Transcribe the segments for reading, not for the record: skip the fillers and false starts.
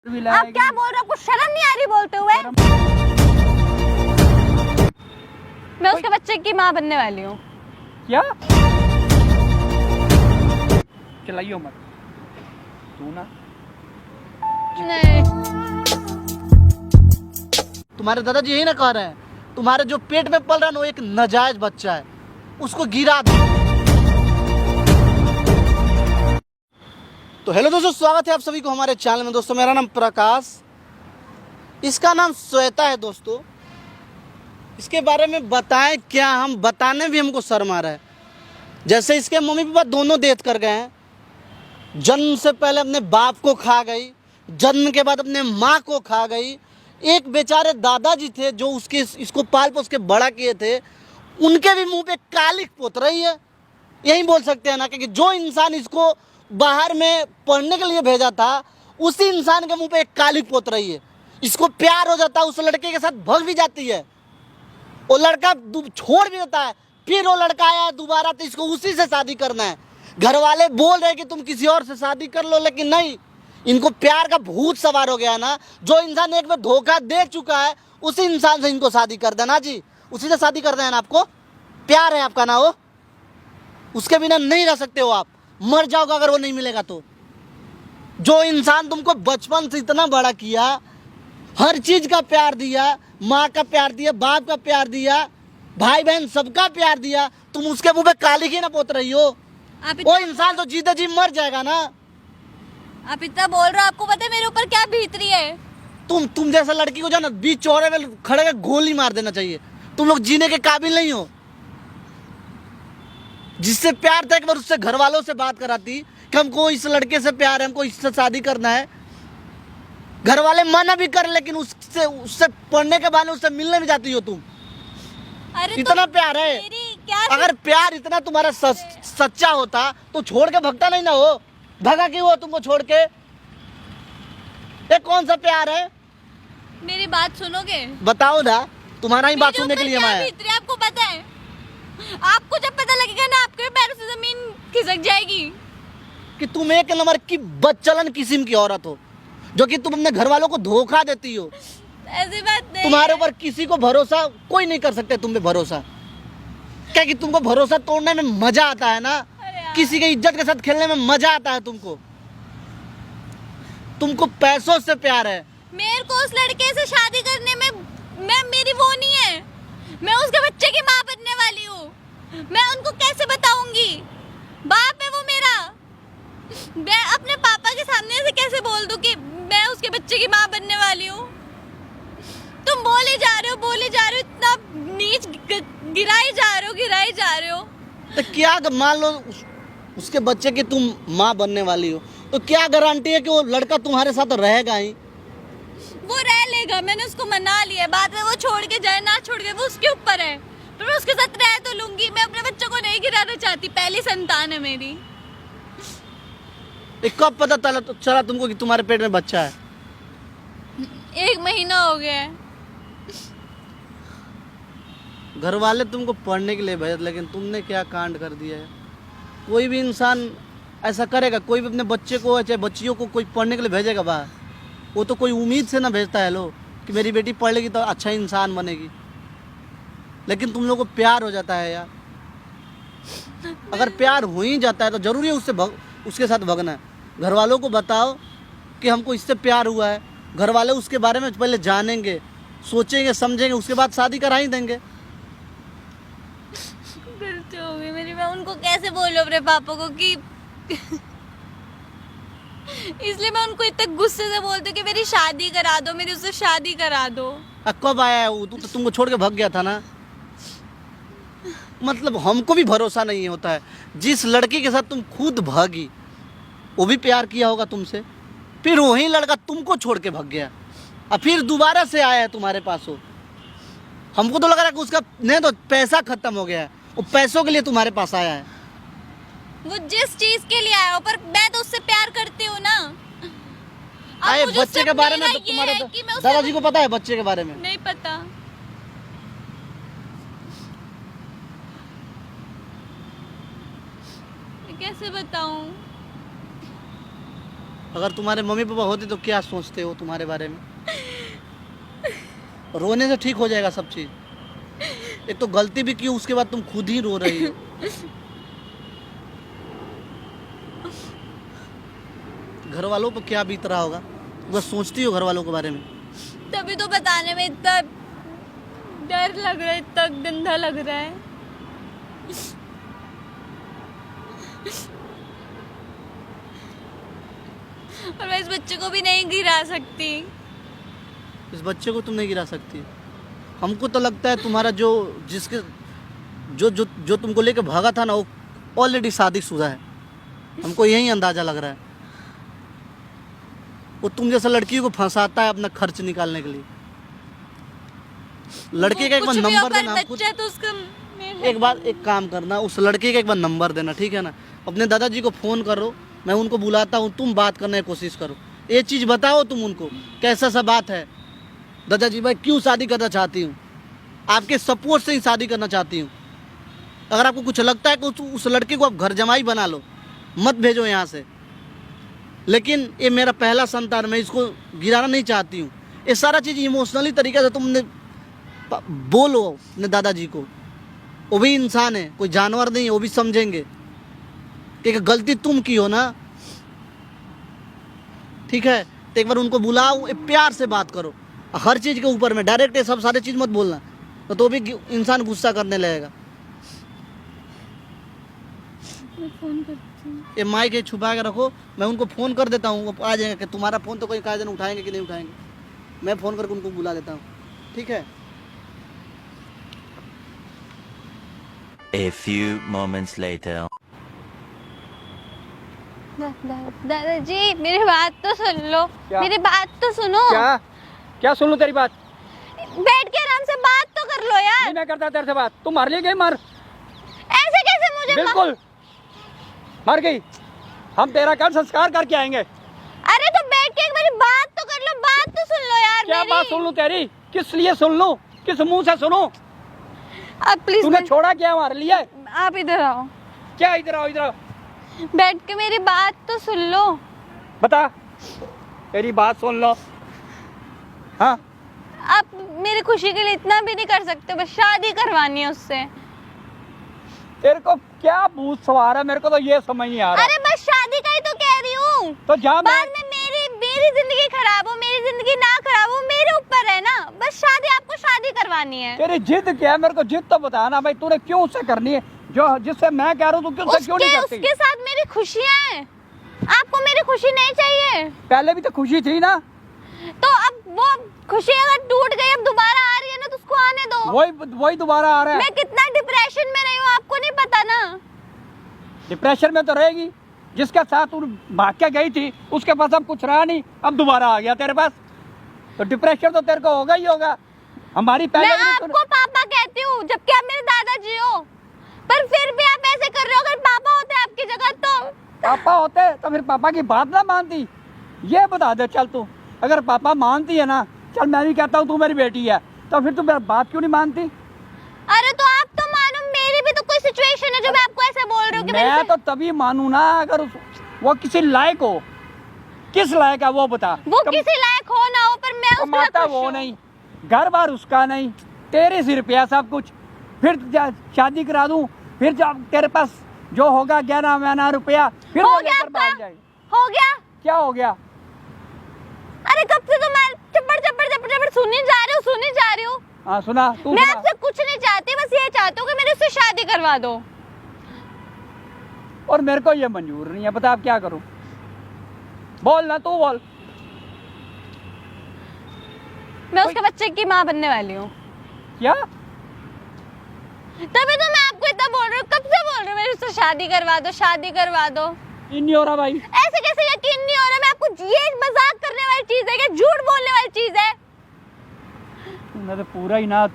आप क्या बोल रहे हो? कुछ शर्म नहीं आ रही बोलते हुए? मैं उसके बच्चे की माँ बनने वाली हूँ। क्या? चलाइयो मत तू ना। नहीं, तुम्हारे दादाजी यही ना कह रहे हैं, तुम्हारे जो पेट में पल रहा है ना वो एक नाजायज बच्चा है, उसको गिरा दो। तो हेलो दोस्तों, स्वागत है आप सभी को हमारे चैनल में। दोस्तों मेरा नाम प्रकाश, इसका नाम श्वेता है। दोस्तों इसके बारे में बताएं क्या, हम बताने भी हमको शर्म आ रहा है। जैसे इसके मम्मी पापा दोनों डेथ कर गए हैं, जन्म से पहले अपने बाप को खा गई, जन्म के बाद अपने माँ को खा गई। एक बेचारे दादाजी थे जो उसके इसको पाल पोस के बड़ा किए थे, उनके भी मुंह पे कालिक पोत रही है। यही बोल सकते हैं ना कि जो इंसान इसको बाहर में पढ़ने के लिए भेजा था, उसी इंसान के मुंह पे एक कालिक पोत रही है। इसको प्यार हो जाता है, उस लड़के के साथ भग भी जाती है, वो लड़का छोड़ भी देता है, फिर वो लड़का आया दोबारा तो इसको उसी से शादी करना है। घर वाले बोल रहे कि तुम किसी और से शादी कर लो, लेकिन नहीं, इनको प्यार का भूत सवार हो गया ना। जो इंसान एक बार धोखा दे चुका है, उसी इंसान से इनको शादी कर देना जी, उसी से शादी कर देना। आपको प्यार है आपका ना, वो उसके बिना नहीं रह सकते हो आप, मर जाओगे अगर वो नहीं मिलेगा तो। जो इंसान तुमको बचपन से इतना बड़ा किया, हर चीज का प्यार दिया, माँ का प्यार दिया, बाप का प्यार दिया, भाई बहन सबका प्यार दिया, तुम उसके मुंह पे काली ही ना पोत रही हो। वो इंसान तो जीते जी मर जाएगा ना। आप इतना बोल रहे हो, आपको पता है मेरे ऊपर क्या बीत रही है? तुम जैसा लड़की को जो ना बीच चौड़े में खड़े कर गोली मार देना चाहिए। तुम लोग जीने के काबिल नहीं हो। जिससे प्यार था एक बार उससे घर वालों से बात कराती कि हमको इस लड़के से प्यार है, हमको इससे शादी करना है। घर वाले मना भी कर, लेकिन उससे पढ़ने के बाद उससे मिलने भी जाती हो तुम। अरे इतना प्यार है। अगर प्यार इतना तुम्हारा सच्चा होता तो छोड़ के भगता नहीं ना हो। भगा क्यों हो तुमको छोड़ के? ये कौन सा प्यार है? मेरी बात सुनोगे? बताओ ना, तुम्हारा ही बात सुनने के लिए मैं। आपको पता है, आपको जब पता लगेगा ना, आपके पैरों से जमीन खिसक जाएगी कि तुम एक नंबर की बदचलन किस्म की औरत हो, जो कि तुम अपने घर वालों को धोखा देती हो। ऐसी बात नहीं। तुम्हारे ऊपर किसी को भरोसा कोई नहीं कर सकते, तुम पे भरोसा। क्या कि तुमको भरोसा तोड़ने में मजा आता है ना, किसी की इज्जत के साथ खेलने में मजा आता है तुमको। तुमको पैसों से प्यार है। मेरे को उस लड़के से शादी करने में मेरी वो नहीं है। मैं उसके बच्चे की माँ बनने वाली हूँ। मैं उनको कैसे बताऊंगी? बाप है वो मेरा। मैं अपने पापा के सामने ऐसे कैसे बोल दूं कि मैं उसके बच्चे की माँ बनने वाली हूँ? तुम बोले जा रहे हो, इतना नीच गिराए जा रहे हो। तो क्या मान लो उसके बच्चे की तुम माँ बनने वाली हो, तो क्या गारंटी है कि वो लड़का तुम्हारे साथ रहेगा ही? वो रह लेगा, मैंने उसको मना लिया। बाद में वो छोड़ के जाए ना छोड़ के, वो उसके ऊपर है, पर मैं उसके साथ रह तो लूंगी। मैं अपने बच्चों को नहीं गिराना चाहती, पहली संतान है मेरी। कब पता चला तुमको कि तुम्हारे पेट में बच्चा है? 1 महीना हो गया है। घर वाले तुमको पढ़ने के लिए भेज, लेकिन तुमने क्या कांड कर दिया है। कोई भी इंसान ऐसा करेगा? कोई भी अपने बच्चे को चाहे बच्चियों को कोई पढ़ने के लिए भेजेगा बाहर? वो तो कोई उम्मीद से ना भेजता है लो कि मेरी बेटी पढ़ लेगी तो अच्छा इंसान बनेगी। लेकिन तुम लोग को प्यार हो जाता है यार। अगर प्यार हो ही जाता है तो जरूरी है उसके साथ भगना है। घर वालों को बताओ कि हमको इससे प्यार हुआ है। घर वाले उसके बारे में पहले जानेंगे, सोचेंगे, समझेंगे, उसके बाद शादी करा ही देंगे। गलती हो गई मेरी। मैं उनको कैसे बोलूं अपने पापा को कि इसलिए मैं उनको इतने गुस्से से बोलती हूँ कि मेरी शादी करा दो, मेरी उससे शादी करा दो। कब आया है वो? तो तुमको छोड़ के भाग गया था ना। मतलब हमको भी भरोसा नहीं होता है। जिस लड़की के साथ तुम खुद भागी, वो भी प्यार किया होगा तुमसे, फिर वही लड़का तुमको छोड़ के भाग गया और फिर दोबारा से आया है तुम्हारे पास। हो हमको तो लग रहा है कि उसका नहीं तो पैसा खत्म हो गया है, वो पैसों के लिए तुम्हारे पास आया है। वो जिस चीज के लिए आया हो, पर मैं तो उससे प्यार करती हूँ ना। आए बच्चे के बारे में तो तुम्हारे दादाजी को पता है? बच्चे के बारे में नहीं पता। मैं कैसे बताऊं? अगर तुम्हारे मम्मी पापा होते तो क्या सोचते हो तुम्हारे बारे में? रोने से ठीक हो जाएगा सब चीज। एक तो गलती भी की, उसके बाद तुम खुद ही रो रही हो। घर वालों पर क्या बीत रहा होगा, बस सोचती हो घर वालों के बारे में। तभी तो बताने में इतना डर लग रहा है, इतना गंदा लग रहा है। और मैं इस बच्चे को भी नहीं गिरा सकती। इस बच्चे को तुम नहीं गिरा सकती। हमको तो लगता है तुम्हारा जो जिसके जो जो जो तुमको लेके भागा था ना, वो ऑलरेडी शादीशुदा है। हमको यही अंदाजा लग रहा है। वो तुम जैसा लड़की को फंसाता है अपना खर्च निकालने के लिए। लड़के का एक बार नंबर देना, बच्चा तो उसका एक बार एक काम करना, उस लड़के का एक बार नंबर देना, ठीक है ना? अपने दादाजी को फ़ोन करो, मैं उनको बुलाता हूँ, तुम बात करने की कोशिश करो। ये चीज़ बताओ तुम उनको कैसा सा बात है। दादाजी मैं क्यों शादी करना चाहती हूँ, आपके सपोर्ट से ही शादी करना चाहती हूँ। अगर आपको कुछ लगता है कि उस लड़के को आप घर जमाई बना लो, मत भेजो यहाँ से। लेकिन ये मेरा पहला संतान, मैं इसको गिराना नहीं चाहती हूँ। ये सारा चीज़ इमोशनली तरीके से तुमने बोलो अपने दादाजी को। वो भी इंसान है, कोई जानवर नहीं है, वो भी समझेंगे कि गलती तुम की हो ना, ठीक है? तो एक बार उनको बुलाओ, प्यार से बात करो, हर चीज़ के ऊपर में डायरेक्ट ये सब सारे चीज़ मत बोलना, तो भी इंसान गुस्सा करने लगेगा। मैं फोन करती हूँ। ये माइक छुपा के रखो, मैं उनको फ़ोन कर देता हूँ, वो आ जाएंगे। कि तुम्हारा फ़ोन तो कोई कहा जन उठाएंगे कि नहीं उठाएंगे, मैं फ़ोन करके उनको बुला देता हूँ, ठीक है? A few moments later. दादाजी मेरी बात तो सुन लो। क्या? मेरी बात तो सुनो। क्या क्या सुन लूं तेरी बात? बैठ के आराम से बात तो कर लो यार। नहीं मैं करता तेरे से बात। तुम मर गई, मर ऐसे कैसे मुझे बिल्कुल मर गई। हम तेरा कल संस्कार करके आएंगे। अरे तो बैठ के एक बारी बात तो कर लो, बात तो सुन लो यार क्या मेरी। बात सुन लूं तेरी? किस लिए सुन लूं? किस मुंह से सुनूं? आप प्लीज तूने छोड़ा क्या हमारे लिए? आप इधर आओ। क्या इधर आओ, इधर आओ। बैठ के मेरी बात तो सुन लो। बता, तेरी बात सुन लो। हाँ आप मेरी खुशी के लिए इतना भी नहीं कर सकते, बस शादी करवानी है उससे। तेरे को क्या भूत सवार है, मेरे को तो ये समझ नहीं आ रहा। अरे बस शादी का ही तो कह रही हूँ। तो जा बाद में मेरी जिंदगी खराब हो, मेरी जिंदगी ना खराब हो, मेरे ऊपर है ना। बस शादी आपको शादी करवानी है। तेरी जिद क्या है, मेरे को जिद तो बता ना भाई, तूने क्यों उससे करनी है? जो जिससे मैं कह रहा हूँ, तू क्यों नहीं करती? उसके साथ मेरी खुशियाँ हैं। आपको मेरी खुशी नहीं चाहिए? पहले भी तो खुशी थी ना। तो अब वो खुशी अगर टूट गई, अब दोबारा आ रही है ना, तो उसको आने दो। वही दोबारा आ रहा है। मैं कितना डिप्रेशन में रही हूँ आपको नहीं पता ना। डिप्रेशन में तो रहेगी। जिसके साथ तू भाग के गई थी उसके पास अब कुछ रहा नहीं, अब दोबारा आ गया तेरे पास, तो डिप्रेशन तो तेरे को होगा ही होगा। हमारी मैं पहले आपको पापा कहती हूँ जबकि आप मेरे दादाजी हो, पर फिर भी आप ऐसे कर रहे हो। अगर पापा होते आपकी जगह तो पापा होते तो फिर पापा की बात ना मानती। ये बता दे चल, तू अगर पापा मानती है ना, चल मैं भी कहता हूँ तू मेरी बेटी है, तो फिर तू मेरी बात क्यों नहीं मानती? अरे तो आप तो मानो, मेरी भी तो कोई सिचुएशन है जो मैं आपको ऐसे बोल रही हूँ कि मैं तो तभी मानू ना अगर वो किसी लायक हो। किस लायक है वो बता। वो किसी लायक हो ना हो, पर मैं उसके कमाता साथ खुश वो हूँ। नहीं, घर बार उसका नहीं, तेरे सिर पे है सब कुछ। फिर शादी करा दूं, फिर जब तेरे पास जो होगा 11 महीना रुपया, फिर हो वो गया लेकर भाग जाए। हो गया। क्या हो गया? अरे कब से तो मैं चप्पड़ सुनी जा रही हूँ। हाँ सुना तू मैं सुना। आपसे कुछ नहीं चाहती, बस ये चाहती हूँ कि मेरे उससे शादी करवा दो। और मेरे को ये मंजूर नहीं है, बता अब क्या करूं? बोल ना, तू बोल। मैं उसके बच्चे की माँ बनने वाली हूँ। क्या? तभी तो मैं आपको इतना बोल रही हूँ, कब से बोल रही हूँ मेरे उससे शादी करवा दो, शादी करवा दो। नहीं हो रहा भाई। ऐसे कैसे यकीन नहीं हो रहा? मैं आपको ये मजाक करने वाली चीज है कि झूठ बोलने वाली चीज है? तूने तो पूरा ही ना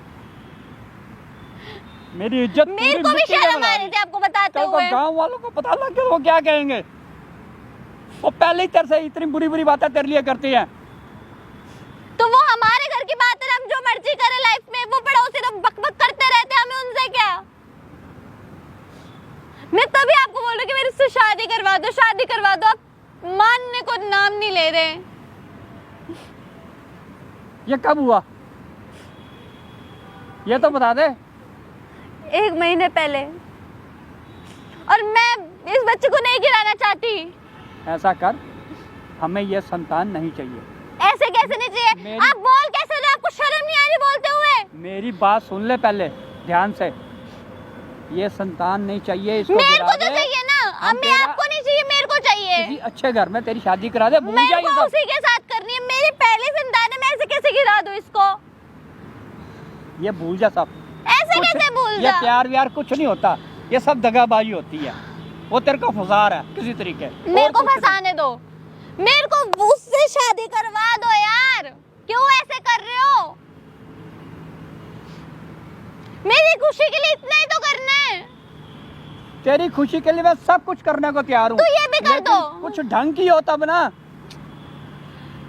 मेरी इज्जत मेरे को भी शर्म आ रही थी आपको बताते हुए। गांव वालों को पता लग गया, वो क्या कहेंगे? वो पहले ही तेरे से इतनी बुरी बुरी बातें तेरे लिए करती हैं। तो वो हमारे घर की बात है, हम जो मर्जी करें लाइफ में। वो पड़ोसी तो बकबक करते रहते हैं, हमें उनसे क्या? मैं तभी आपको बोल रही हूँ कि मेरे से शादी करवा दो, शादी करवा दो। मानने को नाम नहीं ले रहे। ये कब हुआ ये तो बता दे। 1 महीने पहले। और मैं इस बच्चे को नहीं गिराना चाहती। ऐसा कर, हमें ये संतान नहीं चाहिए। ऐसे कैसे नहीं चाहिए? आप बोल कैसे रहे? आपको शर्म नहीं आ रही बोलते हुए? मेरी बात सुन ले पहले ध्यान से। ये संतान नहीं चाहिए, इसको मेरे गिरा को तो दे। चाहिए ना। हम अम्मी तेरा- आपको नहीं चाहिए, मेरे को चाहिए। किसी अच्छे घर में तेरी शादी करा दे, भूल मेरे जा ये को सब। उसी के साथ करनी है। मेरी पहली संतान है, मैं ऐसे कैसे गिरा दूं इसको? ये भूल जा सब। ऐसे कैसे भूल ये जा? प्यार व्यार कुछ नहीं होता, ये सब दगाबाजी होती है। वो तेरे को फंसा रहा है किसी तरीके। मेरे और को कुछ नहीं। फंसाने दो। मेरे को उससे शादी करवा दो यार। क्यों ऐसे कर रहे हो? मेरी खुशी के लिए इतना ही तो करना है। तेरी खुशी के लिए मैं सब कुछ करने को तैयार हूँ। तो ये भी कर लेकिन दो। कुछ ढंग की हो तब ना।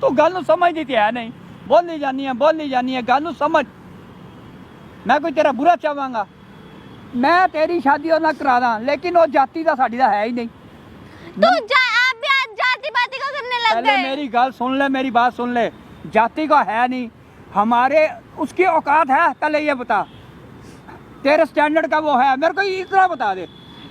तू गल समझ दी है नहीं, बोलनी जानी है गल समझ। मैं कोई तेरा बुरा चाहवांगा? मैं तेरी शादी ना करा दा, लेकिन वो जाति का साड़ी दा है ही नहीं। आप भी आज जाति पाति का करने लग पहले गए। मेरी गल सुन ले, मेरी बात सुन ले। जाति का है नहीं, हमारे उसकी औकात है। पहले ये बता, तेरे स्टैंडर्ड का वो है? मेरे को इतना बता दे।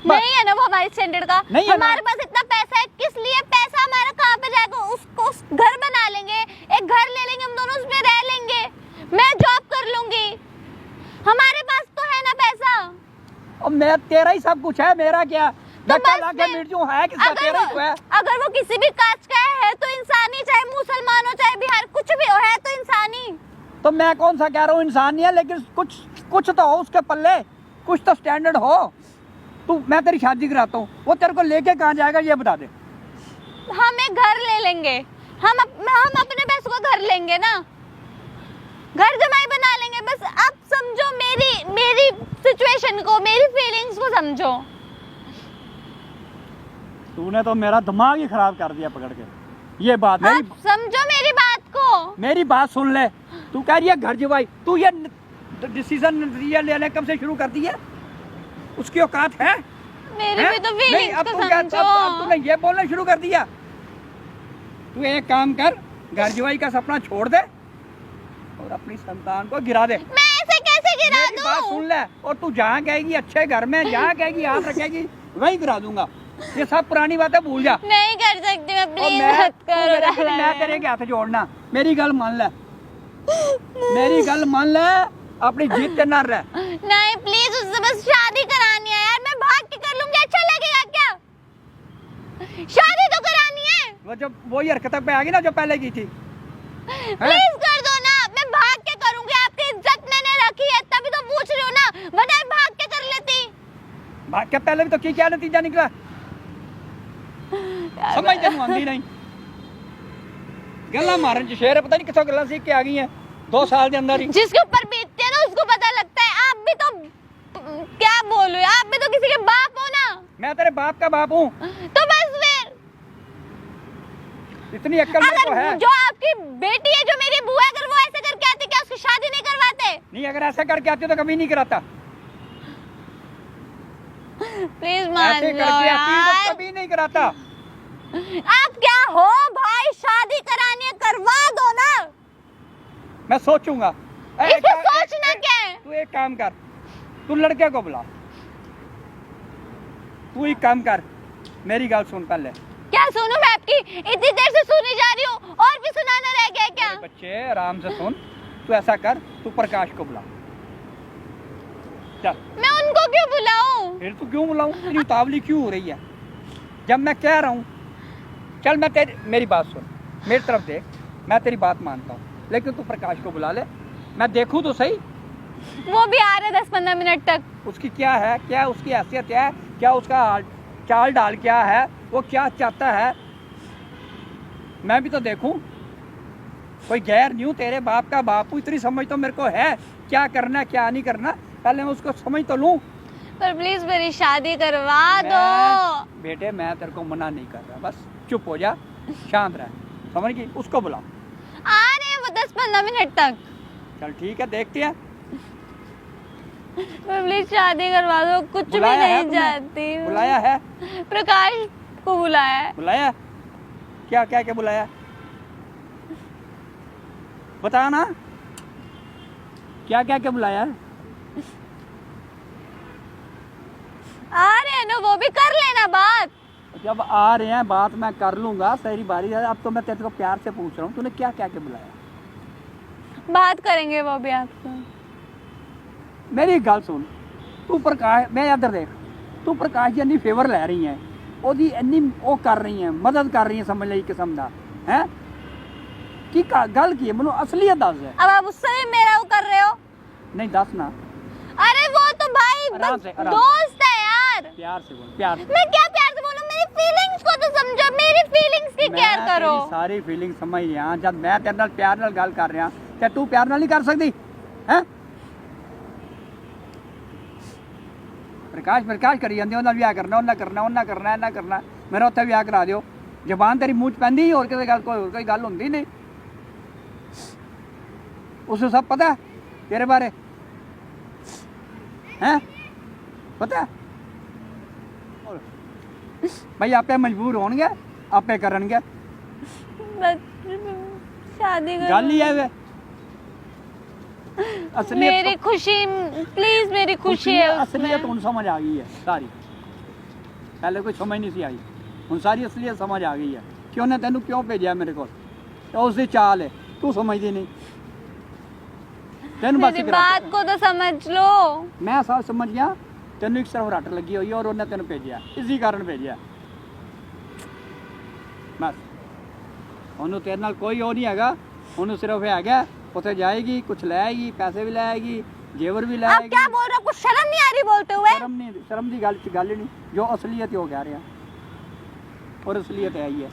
नहीं है ना वो हमारे स्टैंडर्ड का। नहीं है हमारे ना। पास इतना पैसा है, किस लिए? पैसा हमारा कहाँ पे जाएगा? उसको घर बना लेंगे, एक घर ले लेंगे, हम दोनों उसमें रह लेंगे, मैं जॉब कर लूंगी। हमारे पास तो है ना पैसा। और मैं तेरा ही सब कुछ है, मेरा क्या? तो मैं बस लाके फिर- मिट जाऊं, है किसका? तेरा ही तो है। अगर वो किसी भी कास्ट का है तो इंसानी, चाहे मुसलमान हो चाहे बिहार, कुछ भी हो, है तो इंसानी। तो मैं कौन सा कह रहा हूँ इंसान नहीं है, लेकिन कुछ तो हो उसके पल्ले, कुछ तो स्टैंडर्ड हो। तू, मैं तेरी शादी कराता हूँ, वो तेरे को लेके कहाँ जाएगा ये बता दे। हम एक घर ले लेंगे, हम अपने पैसों का घर लेंगे ना, घर जमाई बना लेंगे। बस आप समझो मेरी सिचुएशन को, मेरी फीलिंग्स को समझो। तूने तो मेरा दिमाग ही खराब कर दिया पकड़ के। ये बात आप समझो मेरी बात को। मेरी बात सुन ले। तू कह रही है घर जवाई, तू ये डिसीजन लेने कब से शुरू कर दी है? उसकी औकात है? मेरी हैं? भी तो नहीं, फीलिंग्स अब को तू क्या- समझो। अब तूने ये बोलना शुरू कर दिया। तू एक काम कर, घर जवाई का सपना छोड़ दे और अपनी संतान को गिरा दे। मैं ऐसे कैसे गिरा मेरी बात दूं? सुन ले, और तू जहाँ कहेगी अच्छे घर में, जहाँ कहेगी हाथ रखेगी, वहीं गिरा दूंगा। ये सब पुरानी बातें भूल जा। नहीं कर सकती मैं, और प्लीज मैं मत करो। मैं तेरे के हाथ जोड़ना। मेरी गल मान ले, मेरी गल मान ले, अपनी जीत पे ना रह। नहीं प्लीज, उससे बस शादी करानी है यार। मैं भाग के कर लूंगी, अच्छा लगेगा क्या? शादी तो करानी है। वो जब वही हरकतें पे आ गई ना जो पहले की थी। प्लीज कर दो ना, मैं भाग के करूंगी। आपकी इज्जत मैंने रखी है तभी तो पूछ रही हूँ ना, वरना मैं भाग के कर लेती। भाग के पहले भी तो क्या नतीजा निकला? समझ तेन आंदी नहीं। गल्ला मारन च शेर है, पता नहीं किथों गल्ला सीख के आ गई हैं 2 साल के अंदर ही। जिसके ऊपर बीतती है ना उसको पता लगता है। आप भी तो, क्या बोलूं, आप भी तो किसी के बाप हो ना। मैं तेरे बाप का बाप हूँ, तो बस फिर इतनी अक्ल मेरे को है। अगर जो आपकी बेटी है, जो मेरी बुआ है, अगर वो ऐसे करके आती, क्या उसकी शादी नहीं करवाते? नहीं, अगर ऐसा करके आती तो कभी नहीं कराता। प्लीज मान ऐसे लो करके आती तो यार। कभी नहीं कराता। आप क्या हो भाई? शादी करानी है, करवा दो ना। मैं सोचूंगा। इसमें सोचना क्या है? तू एक काम कर, तू लड़के को बुला। तू एक काम कर, मेरी गल सुन पहले। क्या सुनूं मैं आपकी? इतनी देर से सुनी जा रही हूँ, और भी सुनाना रह गया क्या? मेरे बच्चे आराम से सुन। तू ऐसा कर, तू प्रकाश को बुला। चल। मैं उनको क्यों बुलाऊं? फिर तू क्यों बुलाऊं? इतनी उतावली क्यों हो रही है जब मैं कह रहा हूँ? चल, मैं मेरी बात सुन, मेरी तरफ देख। मैं तेरी बात मानता हूँ, लेकिन तू प्रकाश को बुला ले, मैं देखूँ तो सही वो भी आ रहे 10-15 मिनट तक। उसकी क्या है, क्या उसकी हैसियत है, क्या उसका चाल डाल क्या है, वो क्या चाहता है, मैं भी तो देखूं। कोई गैर नहीं हूं, तेरे बाप का बाप हूं, इतनी समझ तो मेरे को है क्या करना क्या नहीं करना। पहले मैं उसको समझ तो लूं। पर प्लीज मेरी शादी करवा दो। बेटे मैं तेरे को मना नहीं कर रहा, बस चुप हो जा, शांत रह, समझ गई? उसको बुला। आ रहे हैं वो 10-15 मिनट तक। चल ठीक है, देखते हैं। पर प्लीज शादी करवा दो, कुछ भी बुलाया है नहीं तुमने? चाहती। बुलाया है? प्रकाश को बुलाया है। बुलाया? क्या क्या क्या बुलाया? बता ना, क्या क्या क्या बुलाया? आ रहे हैं ना, वो भी कर लेना बात। जब आ रहे हैं बात मैं कर लूंगा, तेरी बारी है। अब तो मैं तेरे को प्यार से पूछ रहा हूँ, तूने क्या क्या क्या बुलाया? बात करेंगे वो भी आपसे। मेरी एक गल सुन, तू प्रकाश, मैं इधर देख, तू प्रकाश जी इन्नी फेवर लै रही है, ओदी इन्नी वो कर रही है, मदद कर रही है, समझ ली किस्म दा है की गल की है? मैनू असलियत दस है। अब आप उससे भी मेरा वो कर रहे हो? नहीं दस ना, अरे वो तो भाई आराम बस से, आराम दोस्त है यार। प्यार से बोल, प्यार से। मैं क्या प्यार से बोलूं? मेरी फीलिंग्स को तो समझो, मेरी फीलिंग्स की केयर मैं करो। तेरी सारी फीलिंग समझ रहा, जब मैं तेरे नाल प्यार नाल गल कर रहा, क्या तू प्यार नाल नहीं कर सकती है? प्रकाश प्रकाश करी जाती, उन्हें विआह करना, उन्हें करना, उन्हें करना, इन्हें करना, मेरा उत्थे विआह करा दियो। जबान तेरी मूँह च पैंदी ही, और किसी गल कोई गल होंदी नहीं। उसे सब पता है तेरे बारे हैं? पता है भाई, आपे मजबूर होणगे, आपे करनगे। शादी कर, गल ही है वे असलियत। मेरी खुशी, प्लीज मेरी खुशी है उसमें। असलियत हुन समझ आ गई है सारी, पहले कोई समझ नहीं सी आई, हुन सारी असलियत समझ आ गई है कि उन्हें तेनू क्यों भेजा मेरे को। तो उसकी चाल है, तू समझदी नहीं। तेनू बस मेरी बात को तो समझ लो। मैं सब समझ गया, तेनू एक सिर्फ रट लगी हुई है और उन्हें तेन भेजा, इसी कारण भेजा बस। उन्होंने तेरे नाल कोई वो नहीं हैगा, उन्होंने सिर्फ है उत्थे जाएगी, कुछ ले आएगी, पैसे भी ले आएगी, जेवर भी ले आप आएगी। क्या बोल रहे हो? कुछ शर्म नहीं आ रही बोलते हुए? शर्म की गल ही नहीं, जो असलियत है वो कह रहे हैं, और असलियत है ही है।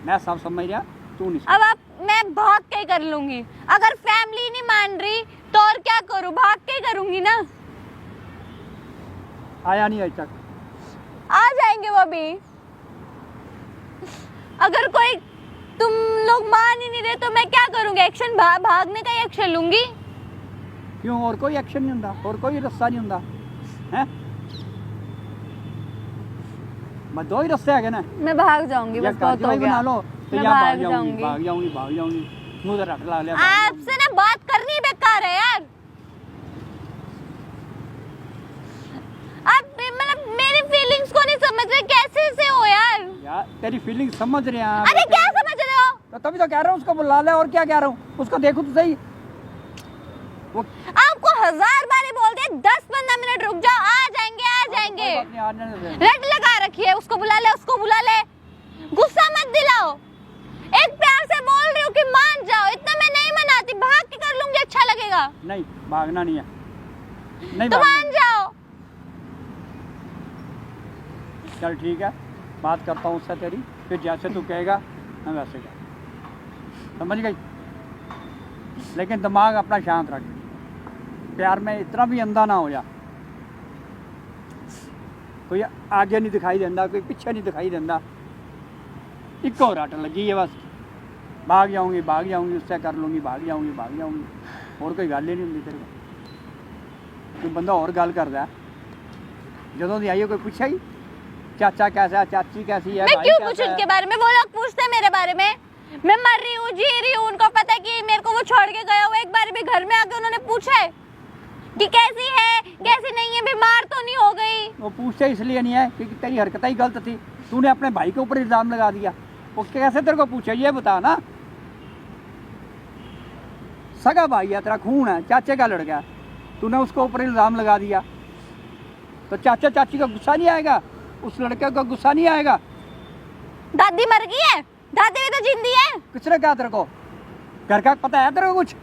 मैं सब समझ रहा, तू नहीं। अब आप, मैं भाग के ही कर लूंगी। अगर फैमिली नहीं मान रही तो और क्या करूं? भाग के ही करूंगी ना। आया नहीं अभी तक। आ जाएंगे वो भी। अगर कोई, तुम लोग मान ही नहीं रहे तो मैं क्या करूंगी? एक्शन, भागने का ही एक्शन लूंगी। क्यों? और कोई एक्शन नहीं होता, और कोई रास्ता नहीं होता है? मैं दो ही रास्ते है ना, मैं भाग जाऊंगी, या बस बहुत हो बना गया। लो तो मैं या भाग भाग जाऊंगी, जाऊंगी। भाग जाऊंगी, भाग जाऊंगी, मुंह रट ला लिया। आपसे ना बात करनी बेकार है यार। आप मतलब मेरी फीलिंग्स को नहीं समझ रहे, कैसे से हो यार? यार तेरी फीलिंग समझ रहे हैं। अरे क्या समझ रहे हो? तो तभी तो कह रहा हूँ उसको बुला ले, और क्या कह रहा हूँ, उसको देखो तो सही। वो आपको 1000 बार बोल दिया 10-15 मिनट रुक जाओ, आ जाएंगे आ जाएंगे। कोई बात नहीं, आ जाने दे। रेड लगा रखी है, उसको बुला ले, उसको बुला ले। गुस्सा मत दिलाओ, एक प्यार से बोल रही हूँ कि मान जाओ। इतना मैं नहीं मनाती, भाग के कर लूंगी, अच्छा लगेगा। नहीं, भागना नहीं है, नहीं तो भागना। मान जाओ। चल ठीक है, बात करता हूँ उससे तेरी, फिर जैसे तू कहेगा मैं वैसे कह, समझ गई? लेकिन दिमाग अपना शांत रख, प्यार में इतना भी अंधा ना हो जा। कोई आगे नहीं दिखाई देता, कोई पीछे नहीं दिखाई देता, इको रट लगी है बस। भाग जाऊंगी, उससे कर लूँगी, भाग जाऊंगी, और कोई गल ही नहीं होंगी तेरे को। कोई बंदा और गल करता है, जदों दी आई है कोई पूछा ही चाचा कैसा है, चाची कैसी है, मैं भाई क्यों कैसा पूछूं है? उनके बारे में? वो लोग पूछते हैं मेरे बारे में। मैं मर रही हूँ, जी रही हूँ, उनको पता है कि मेरे को वो छोड़ के गया हुआ। एक बार भी घर में आके उन्होंने पूछा है कि कैसी है, कैसी नहीं है, बीमार तो नहीं हो गई? वो पूछते इसलिए नहीं है क्योंकि तेरी हरकतें ही गलत थी, तूने अपने भाई के ऊपर इल्जाम लगा दिया। वो कैसे तेरे को पूछे ये बता ना। सगा भाई है तेरा, खून है, चाचे का लड़का है, तूने उसको ऊपर इल्जाम लगा दिया, तो चाचा चाची का गुस्सा नहीं आएगा? उस लड़के का गुस्सा नहीं आएगा? दादी मर गई है, दादी भी तो जिंदी है। किसने कहा तेरे को? घर का पता है तेरे को? कुछ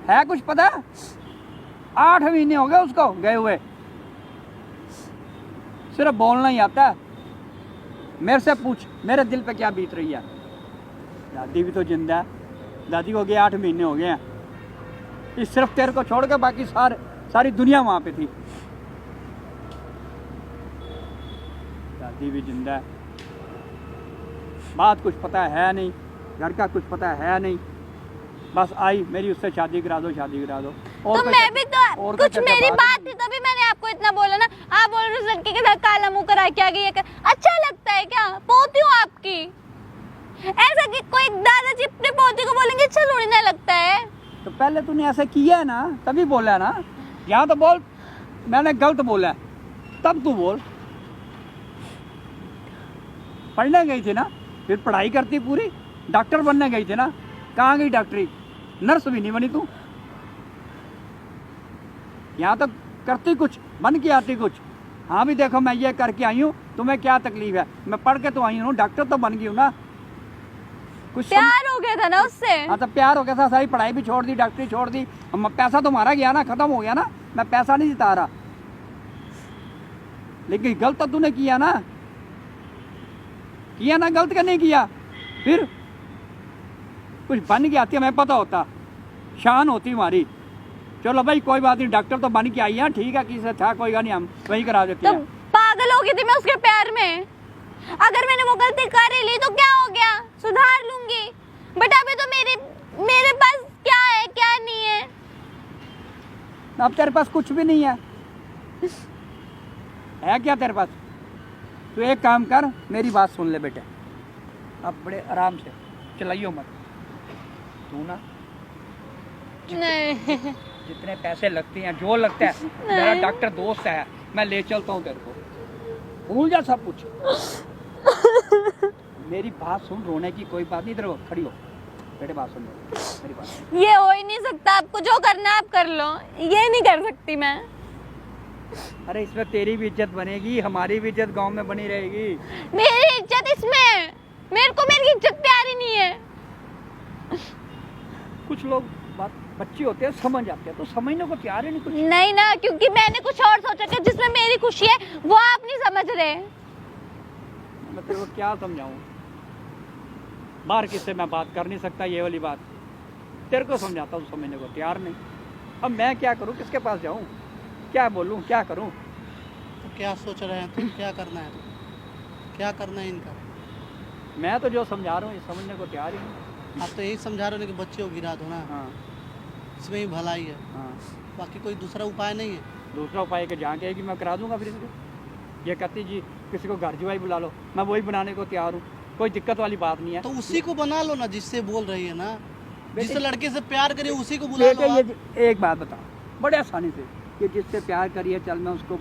है, कुछ पता? 8 महीने हो गए उसको गए हुए, सिर्फ बोलना ही आता है। मेरे से पूछ मेरे दिल पे क्या बीत रही है। दादी भी तो जिंदा है, दादी को गए 8 महीने हो गए हैं। इस सिर्फ तेरे को छोड़ के बाकी सारी दुनिया वहाँ पे थी। दादी भी जिंदा है, बात कुछ पता है नहीं, घर का कुछ पता है नहीं, बस आई मेरी उससे शादी करा दो, शादी करा दो। और तो कोई मैं भी तो और कोई कुछ चर्चा मेरी बात बात नहीं। थी तभी मैंने आपको इतना बोला ना। आप बोल रहे हो उस लड़के के साथ काला मुंह करा के आ गई है। अच्छा लगता है क्या? पोती हूँ आपकी। ऐसा कि कोई दादाजी अपने पोती को बोलेंगे अच्छा थोड़ी ना लगता है। तो पहले तूने ऐसे किया है ना, तभी बोला ना। यहाँ तो बोल मैंने गलत बोला है, तब तू बोल। पढ़ने गई थी ना, फिर पढ़ाई करती पूरी, डॉक्टर बनने गई थी ना, कहाँ गई डॉक्टरी? नर्स भी नहीं बनी तू। यहाँ तो करती कुछ, बन के आती कुछ। हाँ भी देखो मैं ये करके आई हूँ, तुम्हें क्या तकलीफ है? मैं पढ़ के तो आई हूँ, डॉक्टर तो बन गई हूँ ना। कुछ प्यार हो गया था ना उससे। हाँ तो प्यार हो गया था, सारी पढ़ाई भी छोड़ दी, डॉक्टरी छोड़ दी। पैसा तो मारा गया ना, खत्म हो गया ना। मैं पैसा नहीं जिता रहा, लेकिन गलत तो तूने किया ना, गलत का नहीं किया। फिर कुछ बन के आती है, मैं पता होता, शान होती हमारी। चलो भाई कोई बात नहीं, डॉक्टर तो बन के आई है, ठीक है, किसी से था कोई नहीं, हम वही करा देते तो हैं। पागल हो गई थी मैं उसके प्यार में। अगर मैंने वो गलती कर ही ली तो क्या हो गया, सुधार लूंगी। बट अभी तो मेरे पास क्या है क्या नहीं है। अब तेरे पास कुछ भी नहीं है क्या तेरे पास? तू एक काम कर, मेरी बात सुन ले बेटे, अब बड़े आराम से चलाइयो मत। तू ना नहीं जितने पैसे लगते हैं, जो लगता है, मेरा डॉक्टर दोस्त है, मैं ले चलता हूँ तेरे को, भूल जा सब कुछ। मेरी बात सुन, रोने की कोई बात नहीं, इधर खड़ी हो बेटे, बात सुन मेरी बात। ये हो ही नहीं सकता। आपको जो करना है आप कर लो, ये नहीं कर सकती मैं। अरे इसमें तेरी भी इज्जत बनेगी, हमारी भी इज्जत गांव में बनी रहेगी। मेरी इज्जत इसमें है, मेरे को मेरी इज्जत प्यारी नहीं है। कुछ लोग बात बच्चे होते हैं, समझ जाते हैं, तो समझने को तैयार ही नहीं कुछ। नहीं ना, क्योंकि मैंने कुछ और सोचा था जिसमें मेरी खुशी है, वो आप नहीं समझ रहे। मैं तेरे को क्या समझाऊं? बाहर किससे मैं बात कर नहीं सकता, ये वाली बात तेरे को समझाता हूँ, समझने को तैयार नहीं। अब मैं क्या करूँ, किसके पास जाऊँ, क्या बोलूँ, क्या करूँ? तो क्या सोच रहे हैं तुम, क्या करना है, क्या करना है इनका? मैं तो जो समझा रहा हूँ ये समझने को तैयार ही नहीं। आप तो यही समझा रहे हो कि बच्चे को गिरा दो ना, हाँ इसमें ही भलाई है, हाँ, बाकी कोई दूसरा उपाय नहीं है। दूसरा उपाय के जहाँ कहेगी मैं करा दूंगा। फिर इसको ये कहती जी किसी को घर जुआई बुला लो, मैं वही बनाने को तैयार हूँ, कोई दिक्कत वाली बात नहीं है। तो उसी को बना लो ना जिससे बोल रही है ना, बेटे- जिससे लड़के से प्यार करिए उसी को बुला लो बेटे आप। ये एक बात बता, बड़े आसानी से, कि जिससे प्यार करिए, चल मैं उसको,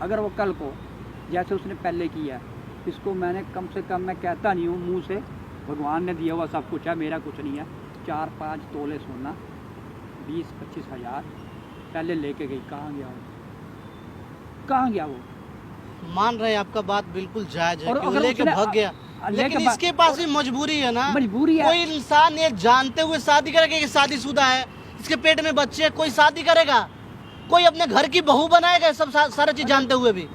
अगर वो कल को जैसे उसने पहले किया है, इसको मैंने कम से कम, मैं कहता नहीं हूँ मुंह से, भगवान ने दिया हुआ सब कुछ है, मेरा कुछ नहीं है, 4-5 तोले सोना, 20-25 हज़ार पहले लेके गई। कहाँ गया वो, कहाँ गया वो? मान रहे हैं आपका बात बिल्कुल जायज है और कि वो अगर लेके उसने- भाग गया, लेके लेकिन भाग- इसके पास भी मजबूरी है ना। मजबूरी है। कोई इंसान ये जानते हुए शादी करेगा कि शादीशुदा है, इसके पेट में बच्चे है, कोई शादी करेगा? कोई अपने घर की बहू बनाएगा सब सारा चीज जानते हुए भी?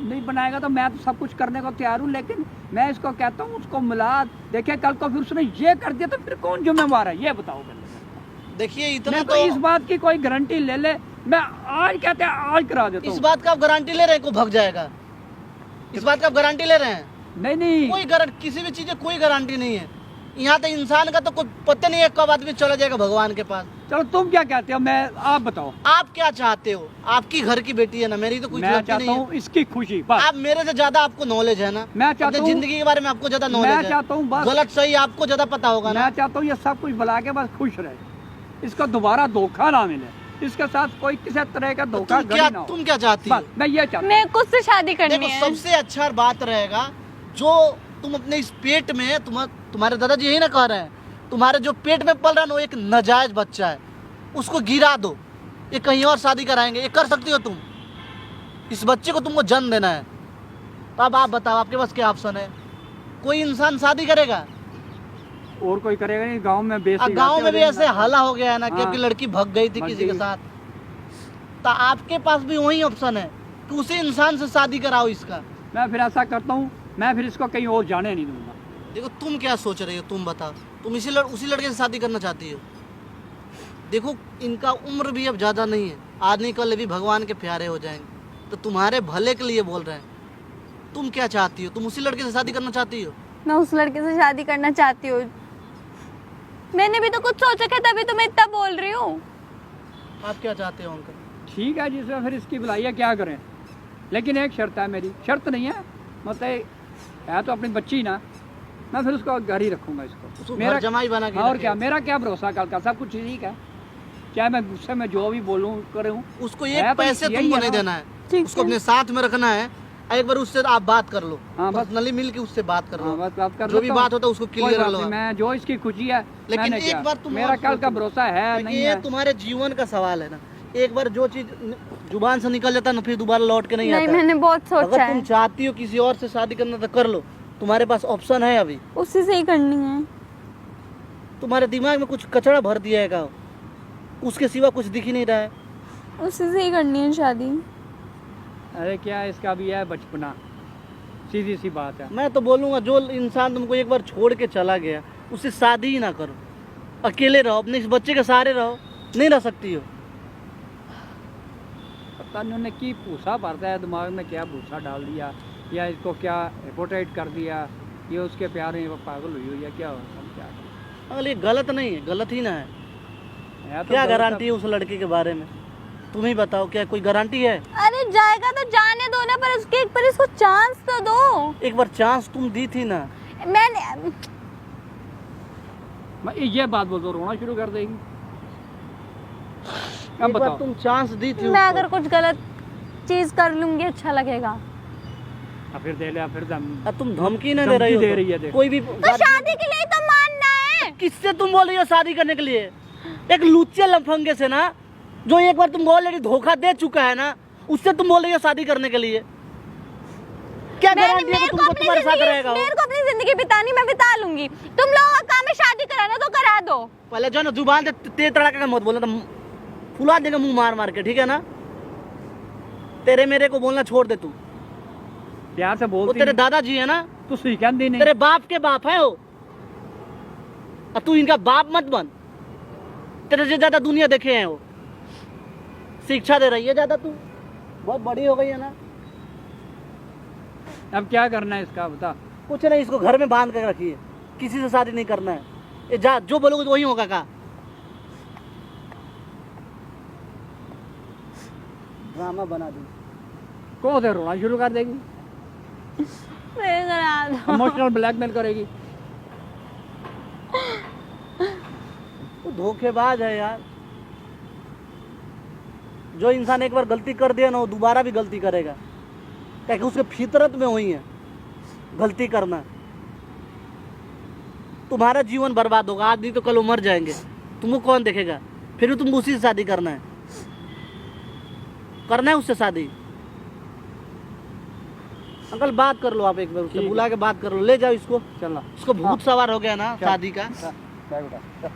नहीं बनाएगा तो मैं तो सब कुछ करने को तैयार हूँ, लेकिन मैं इसको कहता हूँ उसको मिला। देखिए कल को फिर उसने ये कर दिया तो फिर कौन जिम्मेवार है, ये बताओ पहले। देखिए इतना मेरे को तो इस बात की कोई गारंटी ले ले, मैं आज कहते हैं आज करा देता इस हूँ। बात का आप गारंटी ले रहे हैं को भाग जाएगा? इस बात का आप गारंटी ले रहे हैं? नहीं नहीं, कोई गारंटी, किसी भी चीज की कोई गारंटी नहीं है। यहाँ तो इंसान का तो कोई पता नहीं है कब आदमी चला जाएगा भगवान के पास। चलो तुम क्या कहते हो, मैं आप बताओ। आप क्या चाहते हो? आपकी घर की बेटी है ना, मेरी तो कुछ मैं लगती चाहता नहीं हूँ है। इसकी खुशी, बस। आप मेरे से ज्यादा आपको नॉलेज है ना, मैं चाहता अपने हूँ- जिंदगी के बारे में आपको ज्यादा नॉलेज मैं है। चाहता हूँ बस, गलत सही आपको ज्यादा पता होगा ना। मैं चाहता हूँ ये सब कुछ बुला के बस खुश रहे, इसको दोबारा धोखा ना मिले, इसके साथ कोई किसी तरह का धोखा ना हो। तुम क्या चाहती हो? बस मैं ये चाहता हूँ। मैं खुद से शादी करनी देखो है। सबसे अच्छा बात रहेगा जो तुम अपने इस पेट में, तुम्हारे दादाजी यही ना कह रहे हैं, तुम्हारे जो पेट में पल रहा है ना वो एक नाजायज बच्चा है, उसको गिरा दो, ये कहीं और शादी कराएंगे। ये कर सकती हो तुम? इस बच्चे को तुमको जन्म देना है, तो अब आप बताओ आपके पास क्या ऑप्शन है? कोई इंसान शादी करेगा? और कोई करेगा नहीं, गांव में बेसी गांव में भी ऐसे हल्ला हो गया है ना कि हाँ। आपकी लड़की भग गई थी भग किसी के गई। साथ, तो आपके पास भी वही ऑप्शन है कि उसी इंसान से शादी कराओ इसका। मैं फिर ऐसा करता हूँ, मैं फिर इसको कहीं और जाने नहीं दूंगा। देखो तुम क्या सोच रही हो, तुम बताओ, तुम उसी लड़के से शादी करना चाहती हो? देखो इनका उम्र भी अब ज़्यादा नहीं है, आदमी कल भी भगवान के प्यारे हो जाएंगे, तो तुम्हारे भले के लिए बोल रहे हैं। तुम क्या चाहती हो? तुम उसी लड़के से शादी करना चाहती हो? मैं उस लड़के से शादी करना चाहती हूँ। मैंने भी तो कुछ सोच रखा है, तभी तो मैं इतना बोल रही हूँ। आप क्या चाहते हो अंकल? ठीक है जिसमें फिर इसकी बुलाइए, क्या करें। लेकिन एक शर्त है मेरी, शर्त नहीं है मतलब है तो अपनी बच्ची ना, मैं फिर उसको घर ही रखूँगा उसको इसको। घर जमाई बना के और रखेगा। क्या, मेरा क्या भरोसा कल का, सब कुछ ठीक है, चाहे मैं गुस्से में जो भी बोलूँ करूँ। उसको है एक तो पैसे यही तुमको है नहीं ना। देना है, ठीक उसको है। अपने साथ में रखना है। एक बार उससे आप बात कर लो, हाँ, बस। पर्सनली मिल के उससे बात कर हाँ, लो, बस बात कर जो भी लेता हूँ। बात होता है उसको कोई क्लियर बात कर लो नहीं, आप। मैं जो इसकी खुशी है लेकिन मैंने एक किया। बार तुम मेरा और कल का सोचो। भरोसा है देखिए, नहीं ये है। तुम्हारे जीवन का सवाल है ना, एक बार जो चीज जुबान से निकल जाता है ना फिर दोबारा लौट के नहीं नहीं, आता है। मैंने बहुत सोचा अगर तुम है, चाहती हो किसी और से शादी करना तो कर लो, तुम्हारे पास ऑप्शन है अभी। उसी से ही करनी है। तुम्हारे दिमाग में कुछ कचरा भर दिया है का, उसके सिवा कुछ दिख ही नहीं रहा है। उसी से ही करनी है शादी। अरे क्या इसका भी है बचपना, सीधी सी बात है। मैं तो बोलूंगा जो इंसान तुमको एक बार छोड़ के चला गया उससे शादी ही ना करो, अकेले रहो, अपने इस बच्चे के सहारे रहो, नहीं रह सकती हो। पता नहीं उन्होंने की भूसा भरता है दिमाग में, क्या भूसा डाल दिया या इसको क्या हेपोटाइट कर दिया, ये उसके प्यार में वो पागल हुई हो या क्या हो, हम क्या करें। अगर ये गलत नहीं है, गलत ही ना है। है तो क्या गलत गारंटी है उस लड़के के बारे में, तुम ही बताओ, क्या कोई गारंटी है? अरे जाएगा तो जाने दो ना, पर उसके एक बार इसको चांस तो दो। एक बार चांस तुम दी थी ना। मैंने मैं ये बात बोल तो रोना शुरू कर देगी। अब एक बार बताओ, तुम चांस दी थी मैं उसको। अगर कुछ गलत चीज कर लूंगी अच्छा लगेगा। फिर दे लिया, फिर अब तुम धमकी ना दे रही हो धमकी तो। दे रही है, देखो। कोई भी तो शादी के लिए तो मानना है। किससे तुम बोल रही हो शादी करने के लिए? एक लुच्चे लफंगे से ना, जो एक बार तुमको ऑलरेडी धोखा दे चुका है ना, उससे तुम बोल रही हो शादी करने के लिए। क्या गारंटी है कि तुमको तुम्हारे साथ रहेगा वो? मेरे को अपनी जिंदगी बितानी, मैं बिता लूंगी। तुम लोगों का काम है शादी कराना, तो करा दो। पहले जो है ना जुबान से तेज तड़ाके का मत बोलना, तो फुला देगा मुंह मार मार के, ठीक है ना? तेरे मेरे को बोलना छोड़ दे तू। प्यार से वो बोलती तेरे दादाजी है ना, तू सीखती नहीं। तेरे बाप के बाप है वो, और तू इनका बाप मत बन। तेरे से ज्यादा दुनिया देखे हैं वो, शिक्षा दे रही है ज्यादा, तू बहुत बड़ी हो गई है ना। अब क्या करना है इसका बता। कुछ नहीं, इसको घर में बांध कर रखिए, किसी से शादी नहीं करना है। ये जा, जो बोलोगे वही होगा का। ड्रामा बना दी, को से रोना शुरू कर देगी, मैं करा दो। इमोशनल ब्लैकमेल करेगी। तो धोखेबाज है यार। जो इंसान एक बार गलती कर दिया ना, वो दोबारा भी गलती करेगा, क्योंकि उसके फितरत में हुई है गलती करना। तुम्हारा जीवन बर्बाद होगा, आज नहीं तो कल वो मर जाएंगे, तुमको कौन देखेगा? फिर भी तुमको उसी से शादी करना है, करना है उससे शादी। अंकल बात कर लो आप एक बार, उससे ठीक है। बुला के बात कर लो, ले जाओ इसको। चलना इसको भूत सवार हो गया ना चल। शादी का। बैठ बेटा, चल,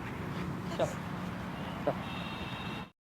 चल।